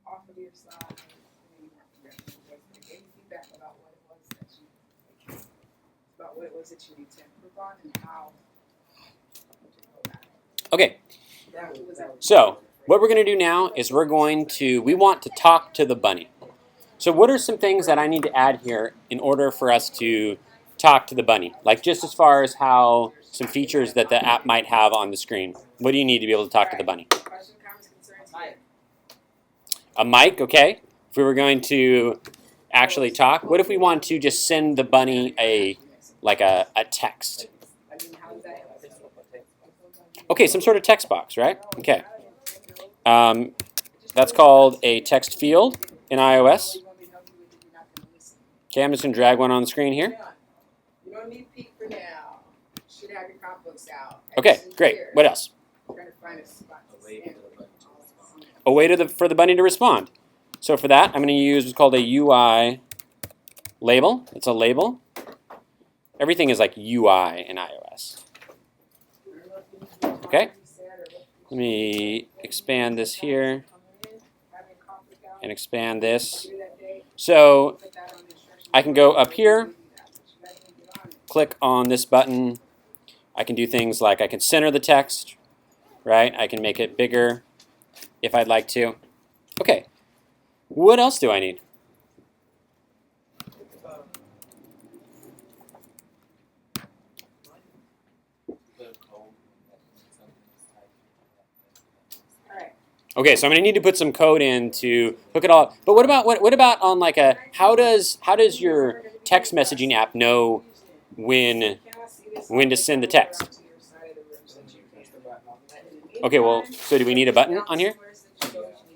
off of your side, and then you gave me feedback about what it was that you need to improve on and how to go about it. Okay. So what we're going to do now is we want to talk to the bunny. So what are some things that I need to add here in order for us to talk to the bunny? Like just as far as how some features that the app might have on the screen. What do you need to be able to talk to the bunny? Question, comments, concerns, here. A mic, okay. If we were going to actually talk, what if we want to just send the bunny a text? Okay, some sort of text box, right? Okay. That's called a text field in iOS. Okay, I'm just going to drag one on the screen here. You don't need peek for now. You should have your comic books out. Okay, great. What else? A way for the bunny to respond. So for that, I'm going to use what's called a UI label. It's a label. Everything is like UI in iOS. Okay. Let me expand this here and expand this. So I can go up here, click on this button. I can do things like I can center the text, right? I can make it bigger if I'd like to. Okay, what else do I need? Okay, so I'm going to need to put some code in to hook it all up. But what about on like a how does your text messaging app know when to send the text? Okay, well, so do we need a button on here?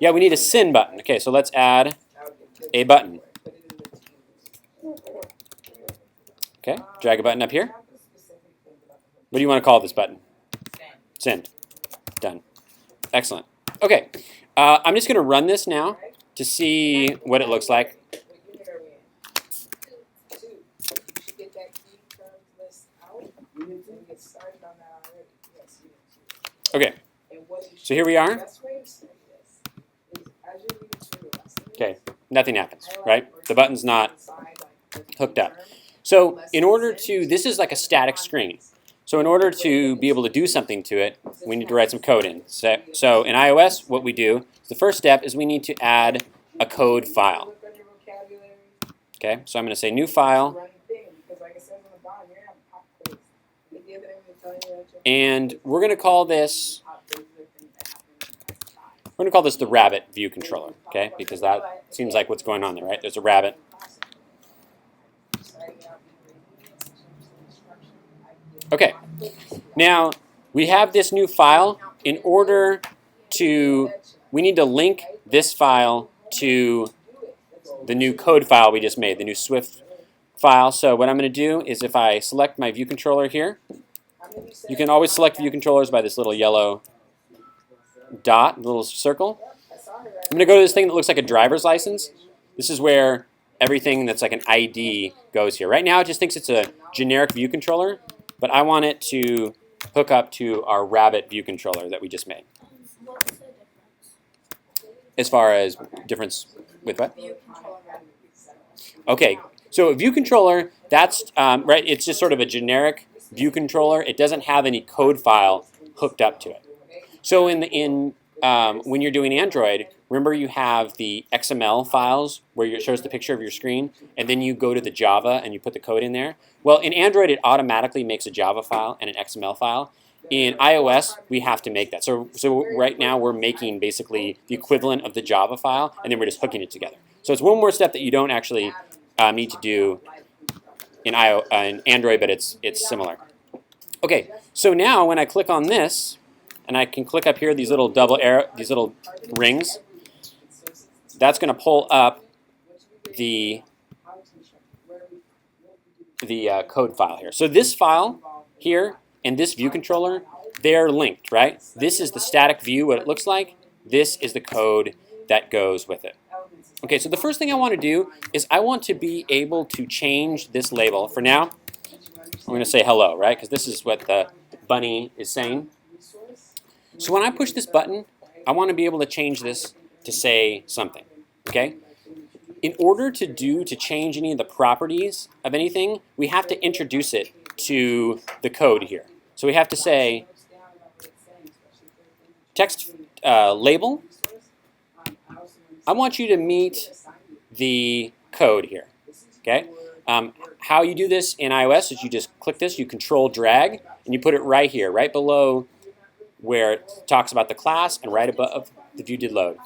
Yeah, we need a send button. Okay, so let's add a button. Okay, drag a button up here. What do you want to call this button? Send. Done. Excellent. Okay, I'm just going to run this now to see what it looks like. Okay, so here we are. Okay, nothing happens, right? The button's not hooked up. So in order to, this is like a static screen. So in order to be able to do something to it, we need to write some code in. So in iOS, what we do, the first step is we need to add a code file. Okay, so I'm going to say new file. And we're going to call this the rabbit view controller, okay? Because that seems like what's going on there, right? There's a rabbit. Okay, now we have this new file. In order to, we need to link this file to the new code file we just made, the new Swift file. So what I'm going to do is if I select my view controller here, you can always select view controllers by this little yellow dot, little circle. I'm going to go to this thing that looks like a driver's license. This is where everything that's like an ID goes here. Right now it just thinks it's a generic view controller, but I want it to hook up to our rabbit view controller that we just made. What's the difference? As far as difference with what? Okay, so a view controller, that's right. It's just sort of a generic view controller. It doesn't have any code file hooked up to it. So when you're doing Android, remember you have the XML files where it shows the picture of your screen, and then you go to the Java and you put the code in there. Well, in Android, it automatically makes a Java file and an XML file. In iOS, we have to make that. So right now, we're making basically the equivalent of the Java file, and then we're just hooking it together. So it's one more step that you don't actually need to do in Android, but it's similar. Okay, so now when I click on this, and I can click up here these little these little rings, that's going to pull up the code file here. So this file here and this view controller, they're linked, right? This is the static view, what it looks like. This is the code that goes with it. Okay, so the first thing I want to do is I want to be able to change this label. For now, I'm going to say hello, right? Because this is what the bunny is saying. So when I push this button, I want to be able to change this to say something, okay? In order to change any of the properties of anything, we have to introduce it to the code here. So we have to say text label, I want you to meet the code here, okay? How you do this in iOS is you just click this, you control drag, and you put it right here, right below where it talks about the class and right above the view did load.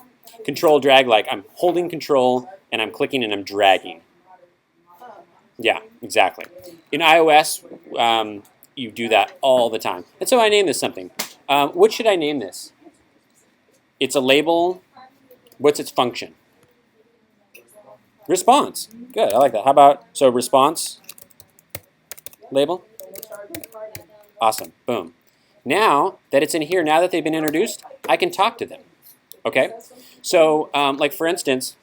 Control drag, like I'm holding control and I'm clicking and I'm dragging. Yeah, exactly. In iOS, you do that all the time. And so I named this something. What should I name this? It's a label. What's its function? Response. Good, I like that. How about, so response label? Awesome, boom. Now that it's in here, now that they've been introduced, I can talk to them, okay? So, like for instance,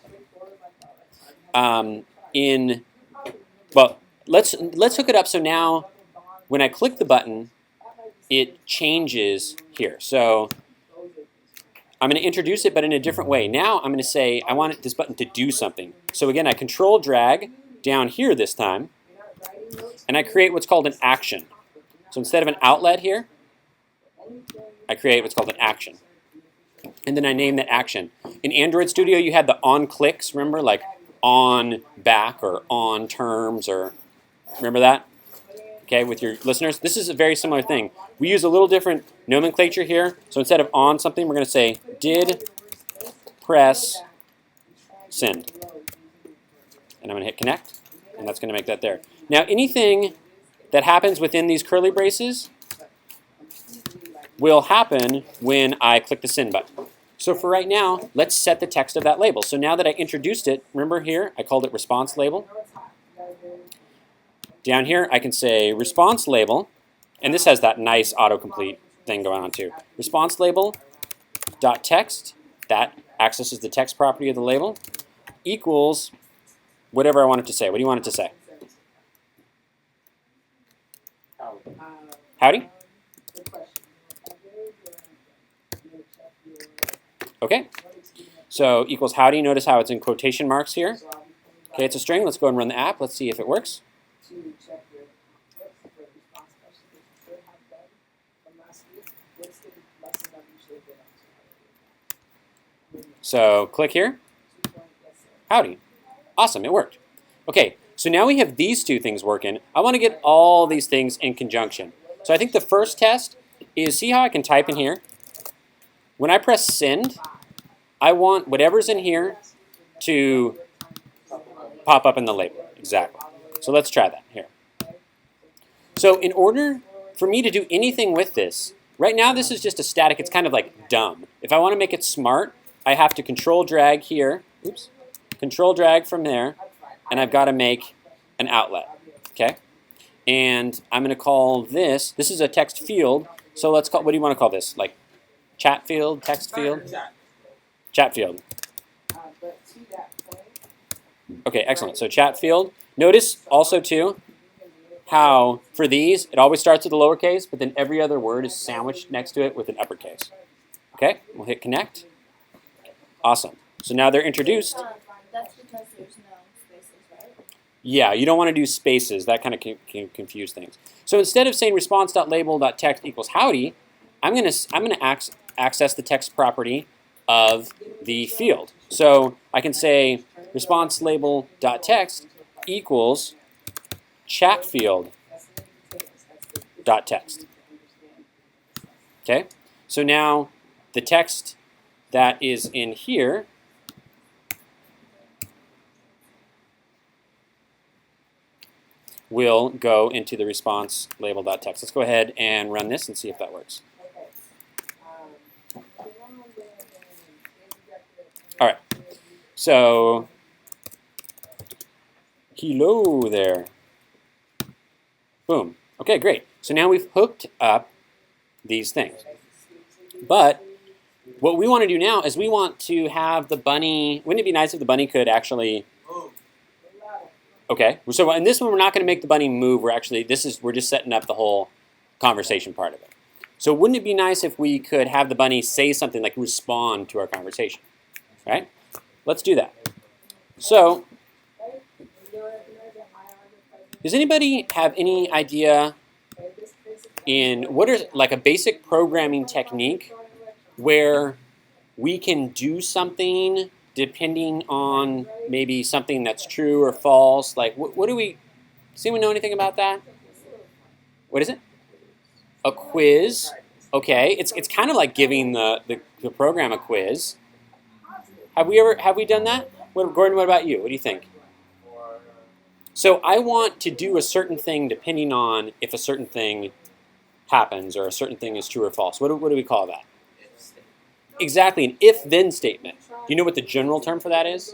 well, let's hook it up so now when I click the button, it changes here. So I'm going to introduce it, but in a different way. Now I'm going to say I want this button to do something. So again, I control drag down here this time, and I create what's called an action. So instead of an outlet here, I create what's called an action. And then I name that action. In Android Studio, you had the on clicks, remember? Like on back or on terms, or remember that? Okay, with your listeners. This is a very similar thing. We use a little different nomenclature here. So instead of on something, we're going to say did press send. And I'm going to hit connect, and that's going to make that there. Now anything that happens within these curly braces will happen when I click the send button. So for right now, let's set the text of that label. So now that I introduced it, remember here, I called it response label. Down here, I can say response label, and this has that nice autocomplete thing going on too. Response label dot text, that accesses the text property of the label, equals whatever I want it to say. What do you want it to say? Howdy? Okay, so equals howdy. Notice how it's in quotation marks here. Okay, it's a string. Let's go and run the app. Let's see if it works. So click here. Howdy. Awesome, it worked. Okay, so now we have these two things working. I want to get all these things in conjunction. So I think the first test is, see how I can type in here? When I press send, I want whatever's in here to pop up in the label. Exactly. So let's try that here. So in order for me to do anything with this, right now this is just a static. It's kind of like dumb. If I want to make it smart, I have to control drag here. Oops. Control drag from there, and I've got to make an outlet. Okay? And I'm going to call this is a text field. So let's call, what do you want to call this? Like chat field, text field? Chat field. Okay, excellent. So chat field. Notice also too how for these it always starts with a lowercase, but then every other word is sandwiched next to it with an uppercase. Okay, we'll hit connect. Awesome. So now they're introduced. That's because there's no spaces, right? Yeah, you don't want to do spaces. That kind of can confuse things. So instead of saying response.label.text equals howdy, I'm gonna access the text property of the field. So I can say response label.text equals chat field.text. Okay? So now the text that is in here will go into the response label.text. Let's go ahead and run this and see if that works. All right. So, hello there. Boom. Okay, great. So now we've hooked up these things. But what we want to do now is we want to have the bunny. Wouldn't it be nice if the bunny could actually? Okay. So in this one, we're not going to make the bunny move. We're just setting up the whole conversation part of it. So wouldn't it be nice if we could have the bunny say something like respond to our conversation? right? Let's do that. So, does anybody have any idea in what is like a basic programming technique where we can do something depending on maybe something that's true or false? Like, what do we, does anyone know anything about that? What is it? A quiz. Okay, it's kind of like giving the program a quiz. Have we done that? Gordon, what about you? What do you think? So I want to do a certain thing depending on if a certain thing happens or a certain thing is true or false. What do we call that? Exactly, an if-then statement. Do you know what the general term for that is?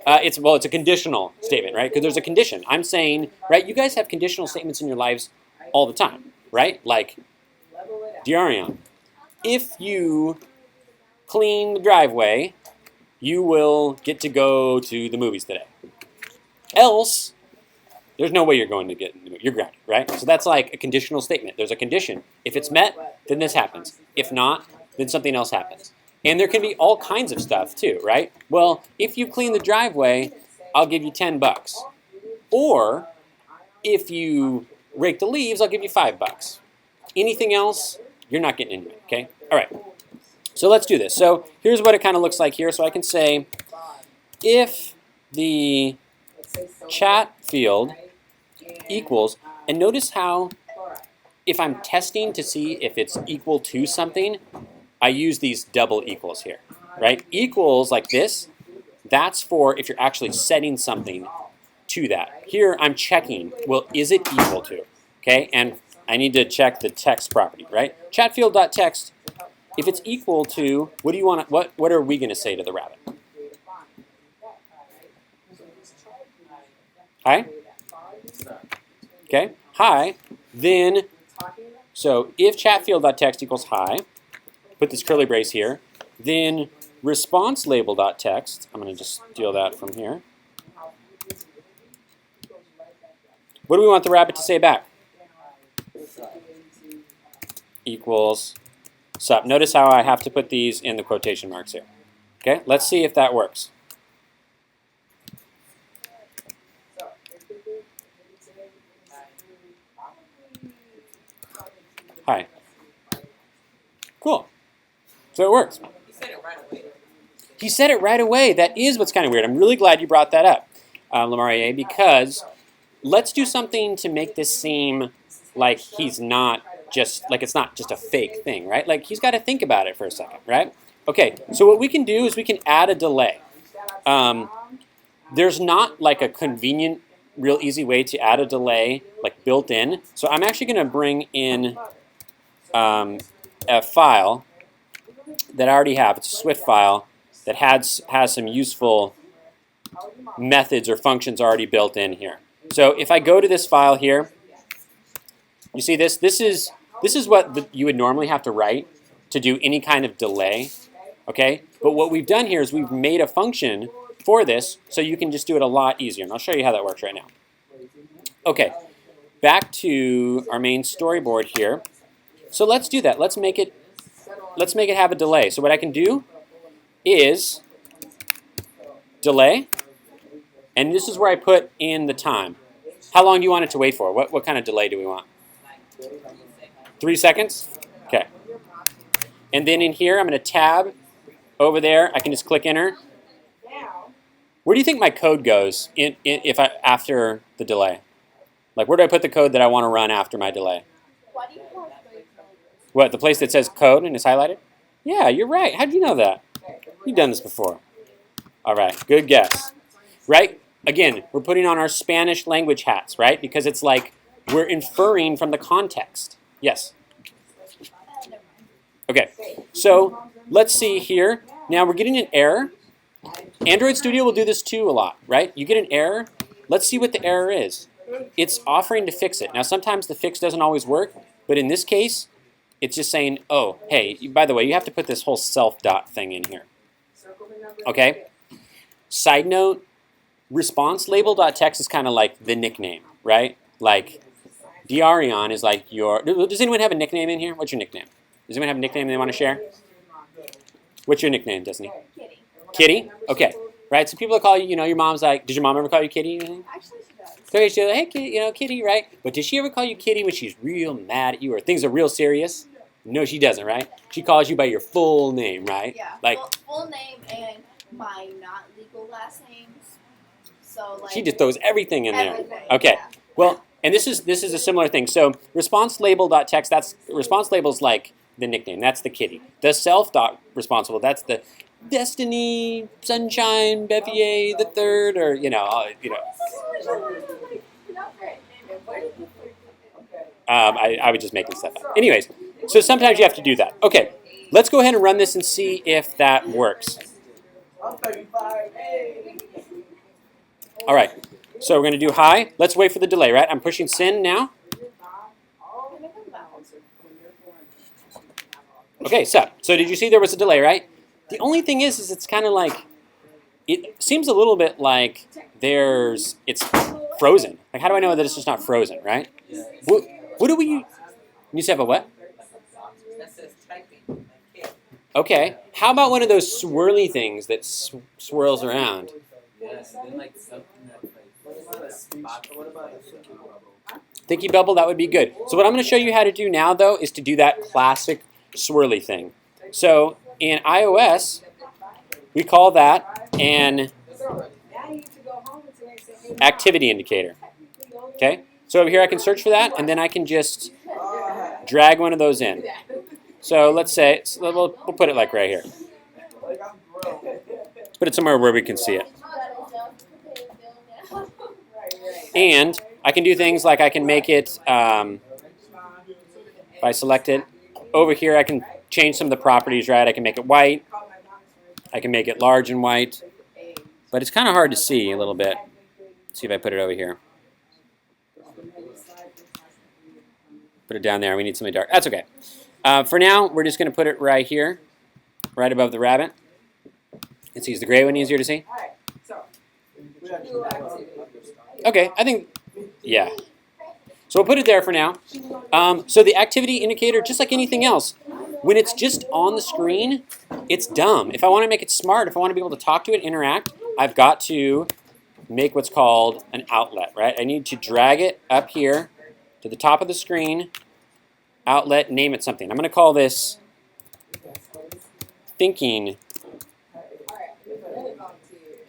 It's a conditional statement, right? Because there's a condition. I'm saying, right, you guys have conditional statements in your lives all the time, right? Like, Diarion, if you clean the driveway, you will get to go to the movies today. Else, there's no way you're going to get in the movie. You're grounded, right? So that's like a conditional statement. There's a condition. If it's met, then this happens. If not, then something else happens. And there can be all kinds of stuff too, right? Well, if you clean the driveway, I'll give you $10. Or if you rake the leaves, I'll give you $5. Anything else, you're not getting into it, okay? All right. So let's do this. So here's what it kind of looks like here. So I can say if the chat field equals, and notice how if I'm testing to see if it's equal to something, I use these double equals here, right? Equals like this, that's for if you're actually setting something to that. Here I'm checking, well, is it equal to, okay? And I need to check the text property, right? Chatfield.text, if it's equal to, what do you want? What are we going to say to the rabbit? Hi? Okay, hi. Then, so if chatfield.text equals hi, put this curly brace here, then response label.text, I'm going to just steal that from here. What do we want the rabbit to say back? Equals sup. Notice how I have to put these in the quotation marks here. Okay, let's see if that works. Hi. Cool. So it works. He said it right away. He said it right away. That is what's kind of weird. I'm really glad you brought that up, Lamarier, because let's do something to make this seem like he's not just, like it's not just a fake thing, right? Like he's got to think about it for a second, right? Okay, so what we can do is we can add a delay. There's not like a convenient, real easy way to add a delay like built in. So I'm actually going to bring in a file that I already have. It's a Swift file that has some useful methods or functions already built in here. So if I go to this file here, you see this? This is what you would normally have to write to do any kind of delay, okay? But what we've done here is we've made a function for this so you can just do it a lot easier. And I'll show you how that works right now. Okay, back to our main storyboard here. So let's do that. Let's make it have a delay. So what I can do is delay, and this is where I put in the time. How long do you want it to wait for? What kind of delay do we want? 3 seconds? Okay. And then in here, I'm going to tab over there. I can just click enter. Where do you think my code goes after the delay? Like, where do I put the code that I want to run after my delay? Why do you have the What, the place that says code and is highlighted? Yeah, you're right. How'd you know that? You've done this before. All right, good guess. Right? Again, we're putting on our Spanish language hats, right? Because it's like we're inferring from the context. Yes? Okay, so let's see here. Now we're getting an error. Android Studio will do this too a lot, right? You get an error. Let's see what the error is. It's offering to fix it. Now sometimes the fix doesn't always work, but in this case, it's just saying, oh, hey, by the way, you have to put this whole self dot thing in here. Okay? Side note, response label.text is kind of like the nickname, right? Like, Diarion is like your... Does anyone have a nickname in here? What's your nickname? Does anyone have a nickname they want to share? What's your nickname, Disney? Kitty. Kitty? Okay. Right, so people call you, your mom's like, did your mom ever call you Kitty? Actually, she does. Okay, she's like, hey, Kitty, Kitty, right? But does she ever call you Kitty when she's real mad at you or things are real serious? No, she doesn't, right? She calls you by your full name, right? Yeah. Like, full name and my not legal last names. So like. she just throws everything in there. Everything. Okay. Yeah. Well, and this is a similar thing. So response label.text, that's response label's like the nickname. That's the Kitty. The self dot responsible, that's the Destiny, Sunshine, Bevier the third, or I was just making stuff up. Anyways, so sometimes you have to do that. Okay, let's go ahead and run this and see if that works. All right, so we're going to do hi. Let's wait for the delay, right? I'm pushing send now. Okay, so did you see there was a delay, right? The only thing is it's kind of like, it seems a little bit like it's frozen. Like, how do I know that it's just not frozen, right? What do we, you say about what? Okay, how about one of those swirly things that swirls around? Thinky bubble, that would be good. So what I'm going to show you how to do now, though, is to do that classic swirly thing. So in iOS, we call that an activity indicator. Okay? So over here I can search for that, and then I can just drag one of those in. So let's say, we'll put it like right here. Put it somewhere where we can see it. And I can do things like I can make it, if I select it, over here I can change some of the properties, right? I can make it white. I can make it large and white. But it's kind of hard to see a little bit. Let's see if I put it over here. Put it down there. We need something dark. That's okay. For now, we're just going to put it right here, right above the rabbit. And see, is the gray one easier to see? Okay, I think, yeah. So we'll put it there for now. So the activity indicator, just like anything else, when it's just on the screen, it's dumb. If I want to make it smart, if I want to be able to talk to it, interact, I've got to make what's called an outlet, right? I need to drag it up here to the top of the screen, outlet, name it something. I'm going to call this thinking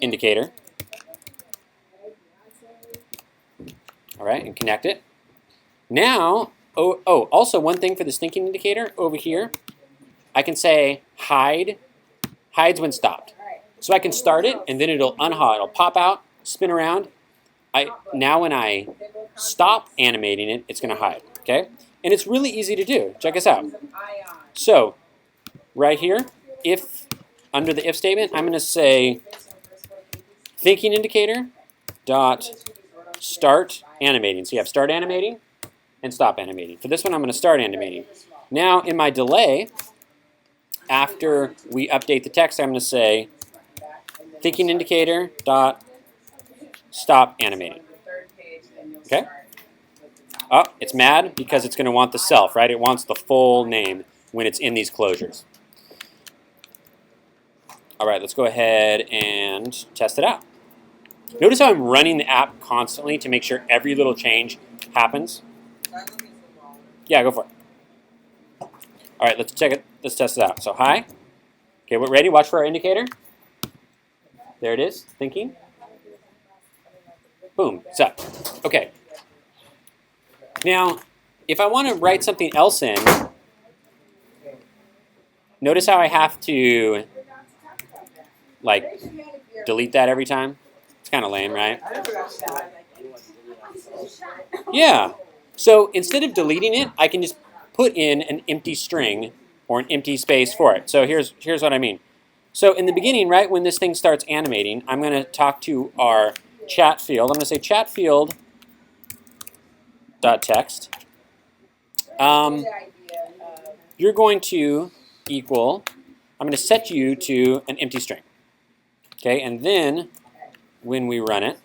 indicator. All right, and connect it. Now, also one thing for this thinking indicator over here, I can say hide, hides when stopped. So I can start it, and then it'll pop out, spin around. Now when I stop animating it, it's going to hide, okay? And it's really easy to do. Check us out. So right here, under the if statement, I'm going to say thinking indicator dot start animating. So you have start animating and stop animating. For this one, I'm going to start animating. Now in my delay, after we update the text, I'm going to say thinking indicator dot stop animating. Okay? Oh, it's mad because it's going to want the self, right? It wants the full name when it's in these closures. All right, let's go ahead and test it out. Notice how I'm running the app constantly to make sure every little change happens. Yeah, go for it. All right, let's check it. Let's test it out. So hi. Okay, we're ready. Watch for our indicator. There it is. Thinking. Boom. It's up. Okay. Now, if I want to write something else in, notice how I have to, like, delete that every time? It's kind of lame, right? Yeah. So instead of deleting it, I can just put in an empty string or an empty space for it. So here's what I mean. So in the beginning, right, when this thing starts animating, I'm going to talk to our chat field. I'm going to say chat field dot text. You're going to equal, I'm going to set you to an empty string. Okay, and then when we run it,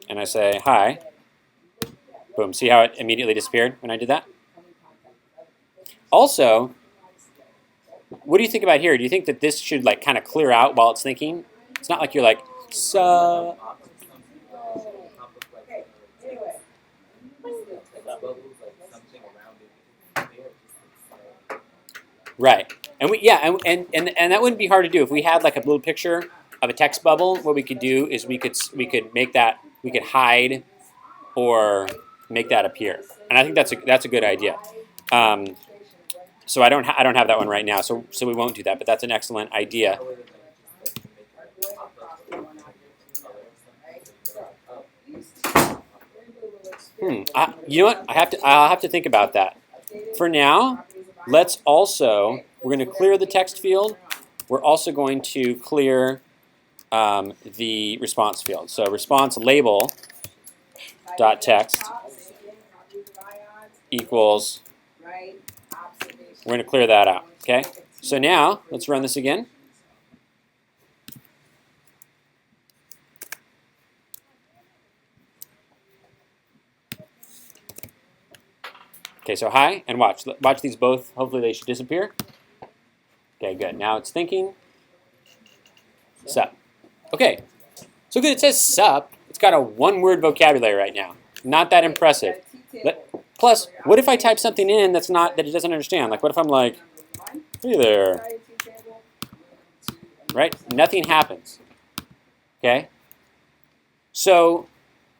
and I say hi, boom, see how it immediately disappeared when I did that? Also, what do you think about here? Do you think that this should like kind of clear out while it's thinking? It's not like you're like, so. Okay, anyway. Right. And and that wouldn't be hard to do if we had like a little picture of a text bubble. What we could do is we could make that, we could hide or make that appear. And I think that's a good idea. So I don't have that one right now, so we won't do that. But that's an excellent idea. You know what? I'll have to think about that. For now, let's also, we're going to clear the text field. We're also going to clear the response field. So response label dot text equals. We're going to clear that out. Okay. So now let's run this again. Okay, so hi, and watch. Watch these both. Hopefully they should disappear. Okay, good. Now it's thinking. Sup. Okay, so good. It says sup. It's got a one-word vocabulary right now. Not that impressive. Plus, what if I type something in that it doesn't understand? Like, what if I'm like, hey there. Right? Nothing happens. Okay? So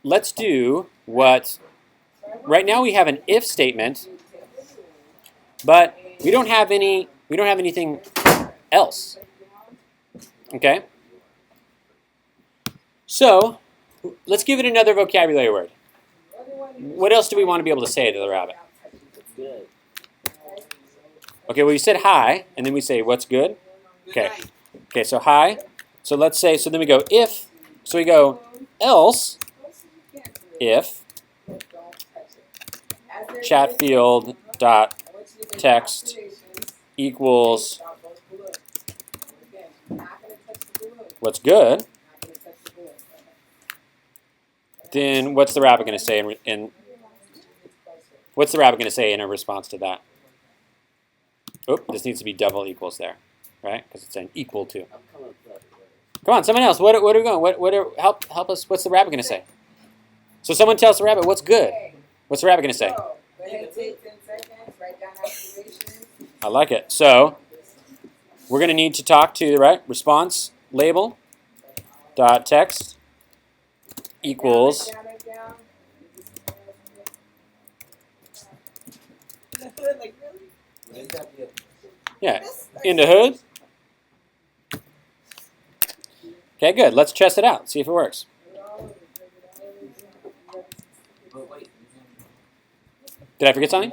let's do what... Right now we have an if statement, but we don't have anything else. Okay? So let's give it another vocabulary word. What else do we want to be able to say to the rabbit? Okay, well you said hi, and then we say what's good? Okay. Okay, so hi. So let's say, so then we go if, so we go else if chat field dot text equals what's good, then what's the rabbit going to say what's the rabbit going to say in a response to that? Oh, this needs to be double equals there, right? Because it's an equal to. Come on, someone else. What are we going? Help us. What's the rabbit going to say? So someone tells the rabbit what's good. What's the rabbit going to say? I like it. So we're going to need to talk to the response label dot text equals in the hood. Okay, good. Let's test it out. See if it works. Did I forget something?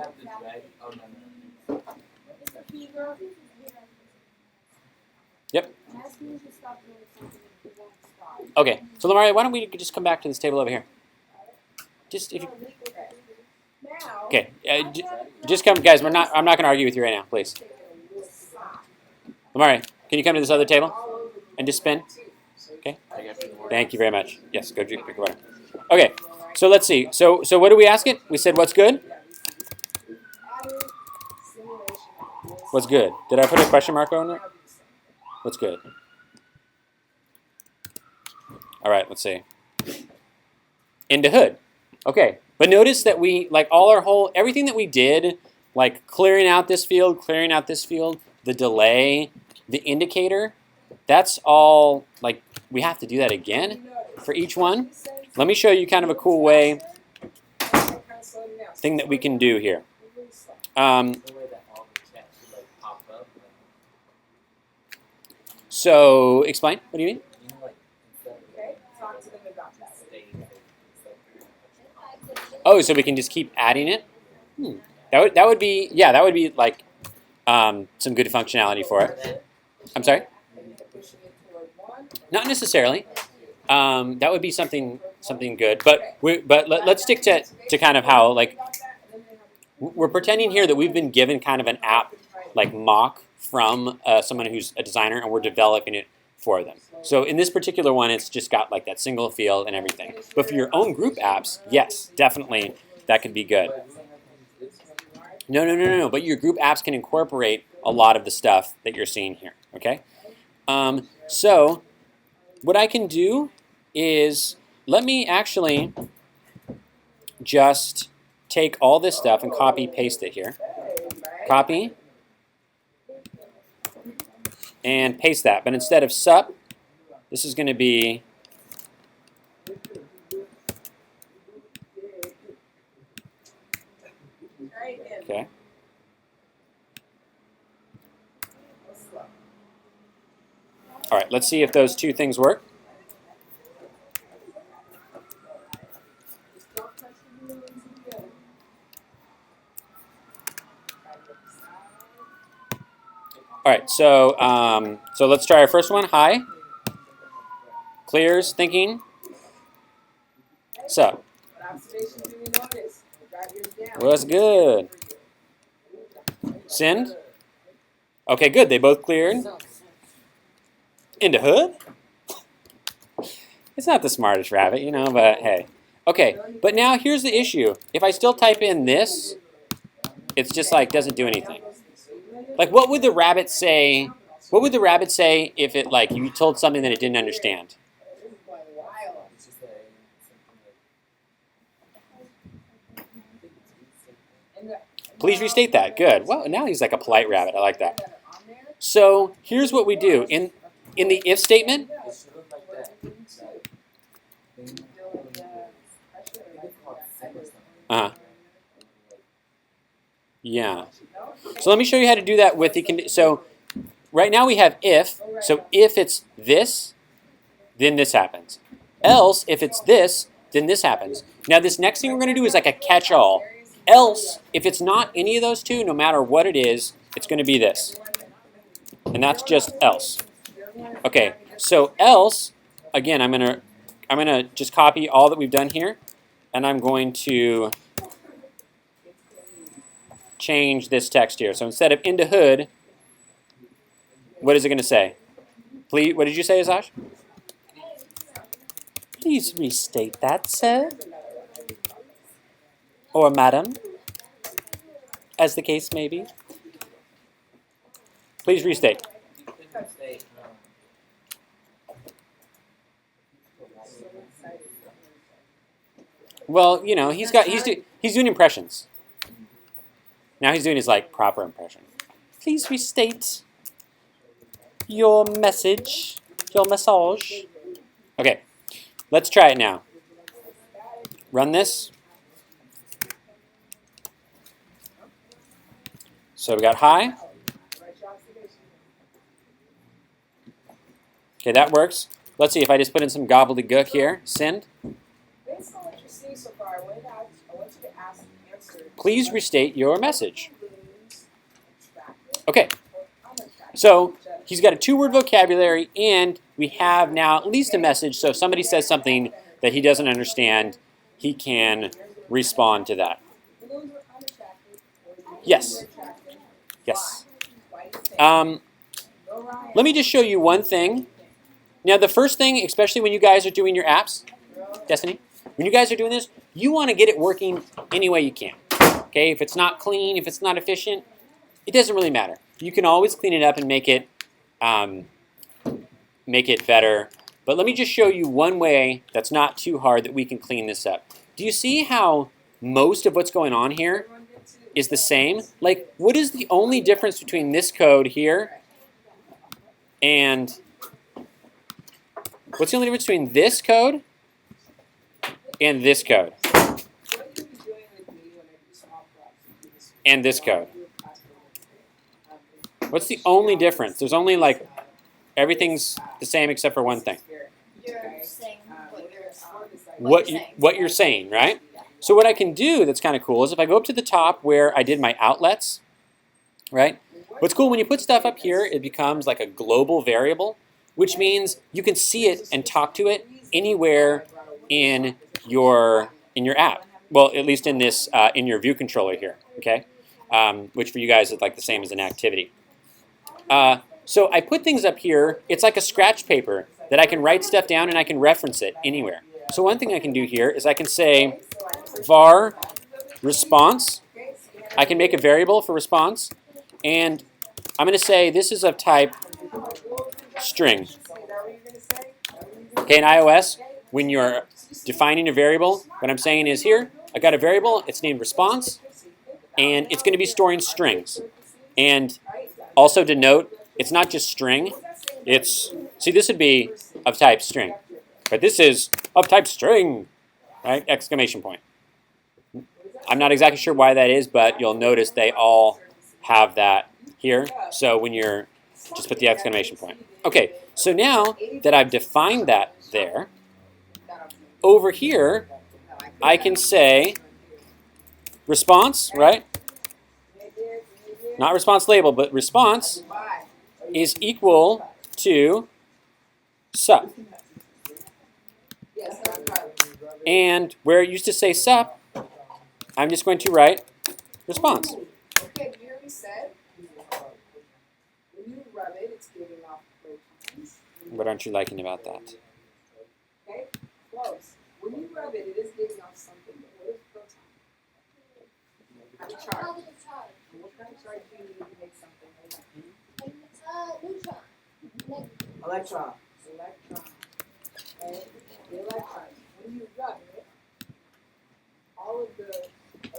Yep. Okay. So Lamari, why don't we just come back to this table over here? Just if you. Okay. Just come, guys. I'm not going to argue with you right now, please. Lamari, can you come to this other table and just spin? Okay. Thank you very much. Yes. Go drink water. Okay. So let's see. So what did we ask it? We said what's good? What's good? Did I put a question mark on it? What's good? All right, let's see. Into hood. Okay, but notice that we, like everything that we did, like clearing out this field, the delay, the indicator, that's all, like, we have to do that again for each one. Let me show you kind of a cool thing that we can do here. So, explain. What do you mean? Oh, so we can just keep adding it? That would be like some good functionality for it. I'm sorry? Not necessarily. That would be something good. But let's stick to kind of how, like, we're pretending here that we've been given kind of an app like mock from someone who's a designer, and we're developing it for them. So in this particular one, it's just got like that single field and everything. But for your own group apps, yes, definitely that could be good. No. But your group apps can incorporate a lot of the stuff that you're seeing here, okay? So what I can do is, let me actually just take all this stuff and copy paste it here. Copy and paste that, but instead of sup, this is going to be okay. All right, let's see if those two things work. All right, so let's try our first one. Hi. Clears, thinking. Sup. What's good? Send. Okay, good. They both cleared. Into hood? It's not the smartest rabbit, you know, but hey. Okay, but now here's the issue. If I still type in this, it's just like doesn't do anything. Like, what would the rabbit say? What would the rabbit say if it, like, you told something that it didn't understand? Please restate that. Good. Well, now he's like a polite rabbit. I like that. So here's what we do. In the if statement, yeah. So let me show you how to do that with the so right now we have if. So if it's this, then this happens. Else, if it's this, then this happens. Now this next thing we're going to do is like a catch-all. Else, if it's not any of those two, no matter what it is, it's going to be this. And that's just else. Okay, so else, again, I'm gonna just copy all that we've done here, and I'm going to change this text here. So instead of into hood, what is it going to say? Please, what did you say, Azash? Please restate that, sir. Or madam, as the case may be. Please restate. Well, you know, he's doing impressions. Now he's doing his like proper impression. Please restate your message, your message. Okay, let's try it now. Run this. So we got hi. Okay, that works. Let's see if I just put in some gobbledygook here. Send. Based on what you're seeing so far, I want you to answer. Please restate your message. Okay. So he's got a 2-word vocabulary, and we have now at least a message. So if somebody says something that he doesn't understand, he can respond to that. Yes. Yes. Let me just show you one thing. Now, the first thing, especially when you guys are doing your apps, Destiny, when you guys are doing this, you want to get it working any way you can. Okay, if it's not clean, if it's not efficient, it doesn't really matter. You can always clean it up and make it better. But let me just show you one way that's not too hard that we can clean this up. Do you see how most of what's going on here is the same? Like, what is the only difference between this code here and what's the only difference between this code and this code? And this code. What's the only difference? There's only like, everything's the same except for one thing. You're saying What you're saying, right? So what I can do that's kind of cool is if I go up to the top where I did my outlets, right? What's cool, when you put stuff up here, it becomes like a global variable, which means you can see it and talk to it anywhere in your app. Well, at least in this in your view controller here, okay? Which for you guys is like the same as an activity. So I put things up here. It's like a scratch paper that I can write stuff down and I can reference it anywhere. So one thing I can do here is I can say var response. I can make a variable for response, and I'm going to say this is of type string. Okay, in iOS, when you're defining a variable, what I'm saying is here, I've got a variable, it's named response, and it's going to be storing strings. And also to note, it's not just string, it's, see, this would be of type string, but this is of type string, right? Exclamation point. I'm not exactly sure why that is, but you'll notice they all have that here. So when you're, just put the exclamation point. Okay, so now that I've defined that there, over here, I can say response, right? Not response label, but response is equal to sup. And where it used to say sup, I'm just going to write response. Okay, you already said when you rub it, it's giving off protons. What aren't you liking about that? Okay, close. When you rub it, it is giving off something. But what is proton? Kind of charge. And what kind of charge do you need to make something? Neutron. Electron. Electron. Okay, the electron. When you rub it, all of the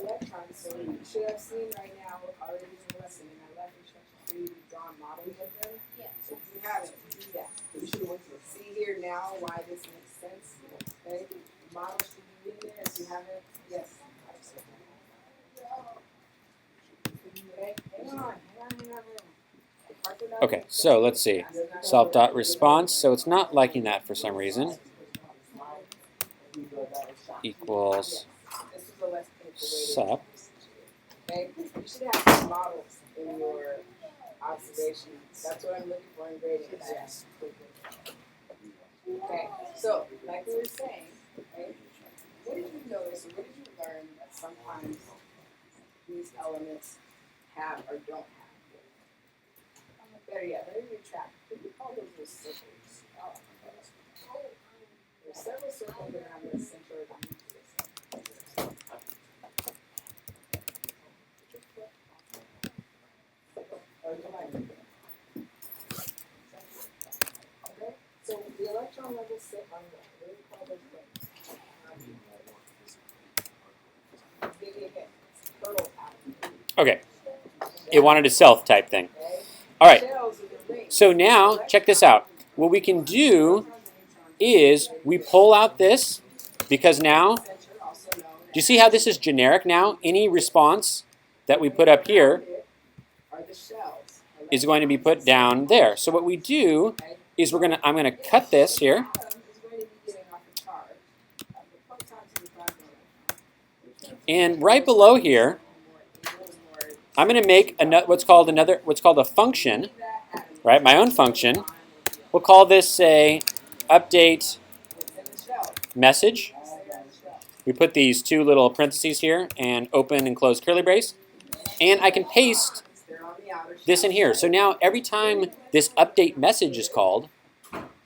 electrons, so you should have seen right now already in the lesson, in that left instruction for you to draw models of them. Yeah. So if you haven't, do that. You should see here now why this makes sense. Okay? Models should be in there. If you haven't, yes. Okay? Hang on. Okay, so let's see. Self.response, so it's not liking that for some reason. Equals sup. Okay? You should have some models in your observation. That's what I'm looking for in grading. Okay, so like we were saying, right? What did you notice or what did you learn that sometimes these elements have or don't have? Better yet, let me retract. What do you call those little circles? Oh, there's several circles around the center of the nucleus. Okay, so the electron levels sit on what? What do we call those things? Turtle pattern. Okay, it wanted a self type thing. Okay? All right, Shells are the rings. so now check this out. What we can do is we pull out this, because now, do you see how this is generic now? Any response that we put up here is going to be put down there. So what we do is I'm going to cut this here. And right below here, I'm going to make what's called a function, right? My own function. We'll call this, say, update message. We put these two little parentheses here and open and close curly brace. And I can paste this in here. So now every time this update message is called,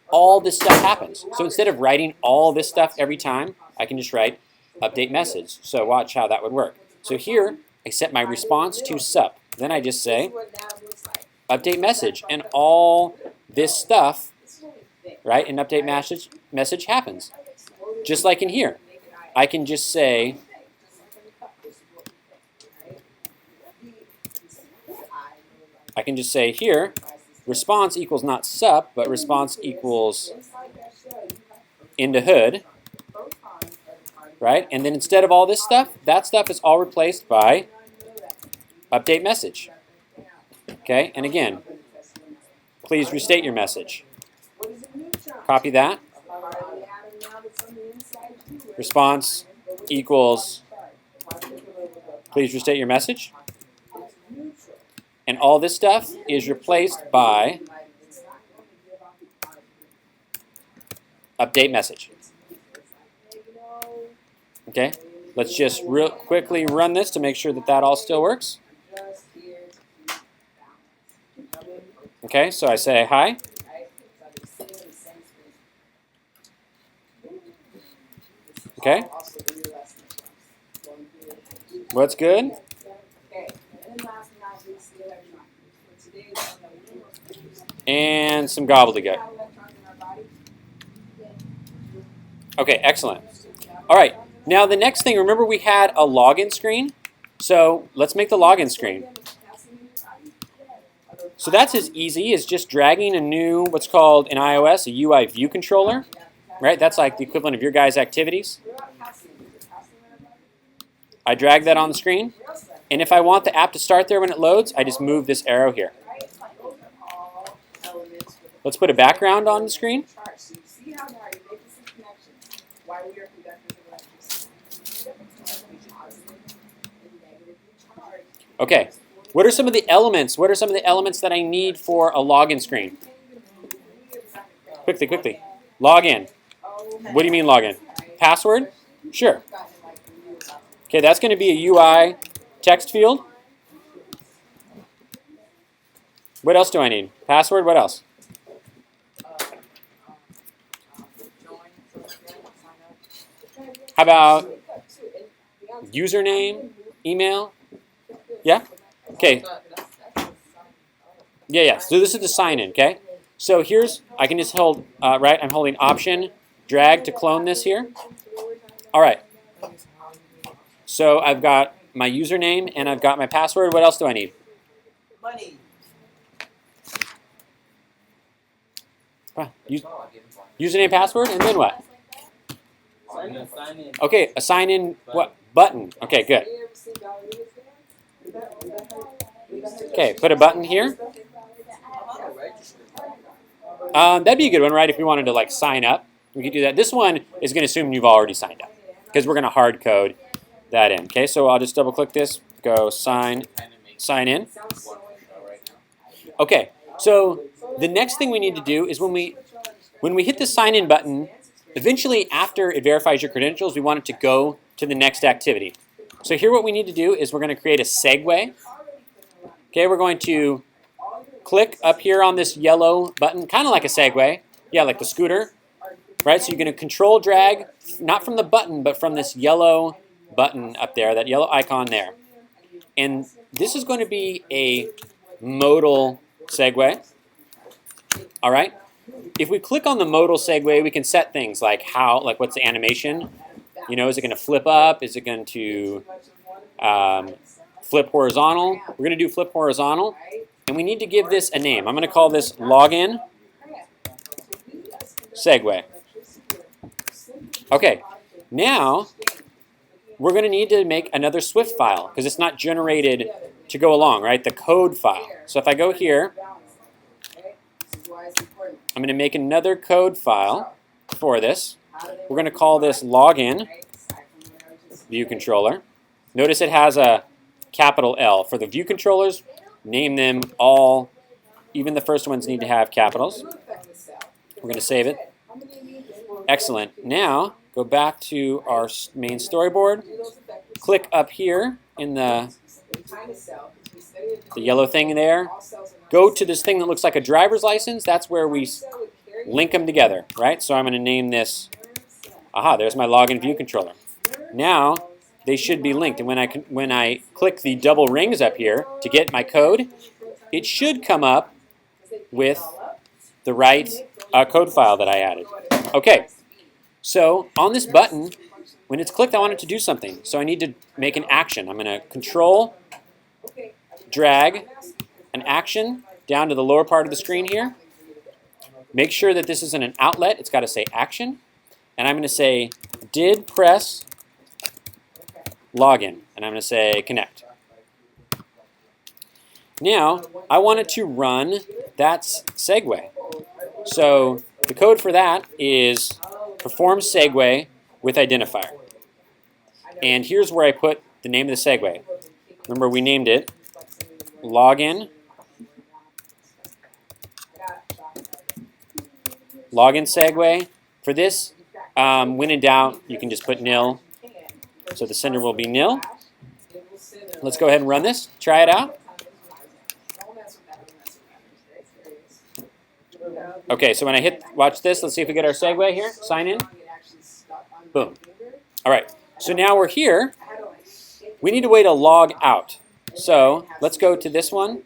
all this stuff happens. So instead of writing all this stuff every time, I can just write update message. So watch how that would work. So here, I set my response to sup. Then I just say update message. And all this stuff, right, in update message happens. Just like in here. I can just say here, response equals not sup, but response equals into hood, right? And then instead of all this stuff, that stuff is all replaced by update message. Okay, and again, please restate your message. Copy that. Response equals, please restate your message. And all this stuff is replaced by update message. Okay, let's just real quickly run this to make sure that that all still works. Okay, so I say hi. Okay. What's good? Okay, and then last but not least, the electron. For today's and some gobbledygook. Have electrons in our body? Okay, excellent. All right, now the next thing, remember we had a login screen? So let's make the login screen. So that's as easy as just dragging a new, what's called in iOS, a UI view controller, right? That's like the equivalent of your guys' activities. I drag that on the screen, and if I want the app to start there when it loads, I just move this arrow here. Let's put a background on the screen. Okay, what are some of the elements? What are some of the elements that I need for a login screen? Quickly, quickly. Log in. What do you mean log in? Password? Sure. Okay, that's going to be a UI text field. What else do I need? Password, what else? How about username, email? Yeah? Okay. Yeah. So this is the sign in, okay? So here's, I can just hold, right, I'm holding Option, drag to clone this here. All right. So I've got my username and I've got my password. What else do I need? Money. Username, password, and then what? Sign in. Okay, a sign in what? Button. Okay, good. Okay, put a button here. That'd be a good one, right? If we wanted to like sign up, we could do that. This one is going to assume you've already signed up because we're going to hard code that in. Okay, so I'll just double click this, go sign in. Okay, so the next thing we need to do is when we hit the sign in button, eventually after it verifies your credentials, we want it to go to the next activity. So here what we need to do is we're going to create a segue. Okay, we're going to click up here on this yellow button, kind of like a Segway. Yeah, like the scooter, right? So you're going to control drag, not from the button, but from this yellow button up there, that yellow icon there. And this is going to be a modal segue. All right? If we click on the modal segue, we can set things like how, like what's the animation? You know, is it going to flip up? Is it going to flip horizontal? We're going to do flip horizontal. And we need to give this a name. I'm going to call this login segue. Okay, now we're going to need to make another Swift file because it's not generated to go along, right? The code file. So if I go here, I'm going to make another code file for this. We're going to call this login view controller. Notice it has a capital L. For the view controllers, name them all. Even the first ones need to have capitals. We're going to save it. Excellent. Now, go back to our main storyboard. Click up here in the yellow thing there. Go to this thing that looks like a driver's license. That's where we link them together, right? So I'm going to name this, there's my login view controller. Now, they should be linked. And when I click the double rings up here to get my code, it should come up with the right code file that I added. Okay, so on this button, when it's clicked, I want it to do something. So I need to make an action. I'm going to control, drag an action down to the lower part of the screen here. Make sure that this isn't an outlet. It's got to say action. And I'm going to say did press login. And I'm going to say connect. Now, I want it to run that segue. So the code for that is perform segue with identifier. And here's where I put the name of the segue. Remember, we named it login segue. For this, when in doubt, you can just put nil. So the sender will be nil. Let's go ahead and run this. Try it out. Okay, so when I hit, watch this. Let's see if we get our segue here. Sign in. Boom. All right, so now we're here. We need a way to log out. So let's go to this one.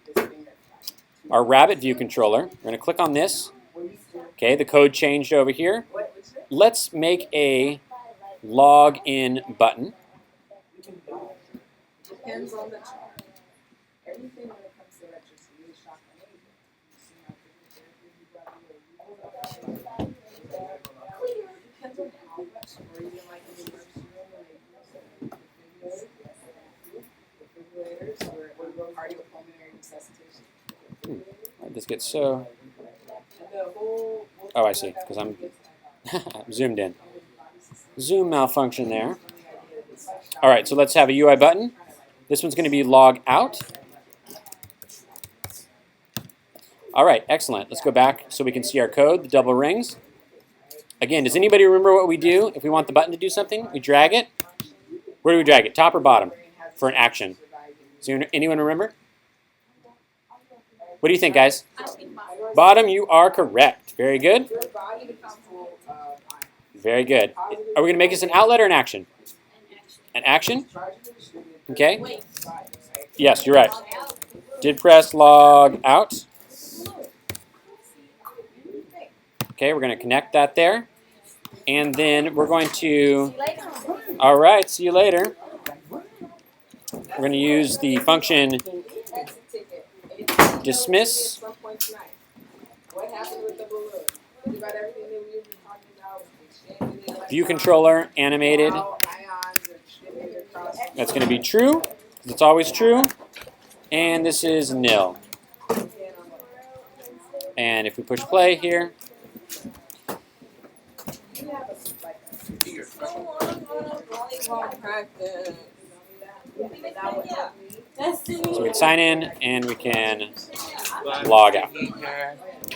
our Rabbit view controller. We're going to click on this. Okay, the code changed over here. Let's make a log in button. Depends on the charge. Everything when it comes to electricity is shock and agent. Depends on how much, or even like in the emergency room when they use defibrillators or cardiopulmonary resuscitation. This gets so. And the whole. Oh, I see, because I'm zoomed in. Zoom malfunction there. All right, so let's have a UI button. This one's going to be log out. All right, excellent. Let's go back so we can see our code, the double rings. Again, does anybody remember what we do if we want the button to do something? We drag it. Where do we drag it? Top or bottom for an action? Does anyone remember? What do you think, guys? Bottom, you are correct. Very good. Very good. Are we going to make this an outlet or an action? An action? Okay. Yes, you're right. Did press log out. Okay, we're going to connect that there. And then we're going to, all right, see you later. We're going to use the function dismiss. What happened with the balloon? Think about everything that we were talking about. Exchanging the View controller animated. That's going to be true, because it's always true. And this is nil. And if we push play here, so we can sign in and we can log out.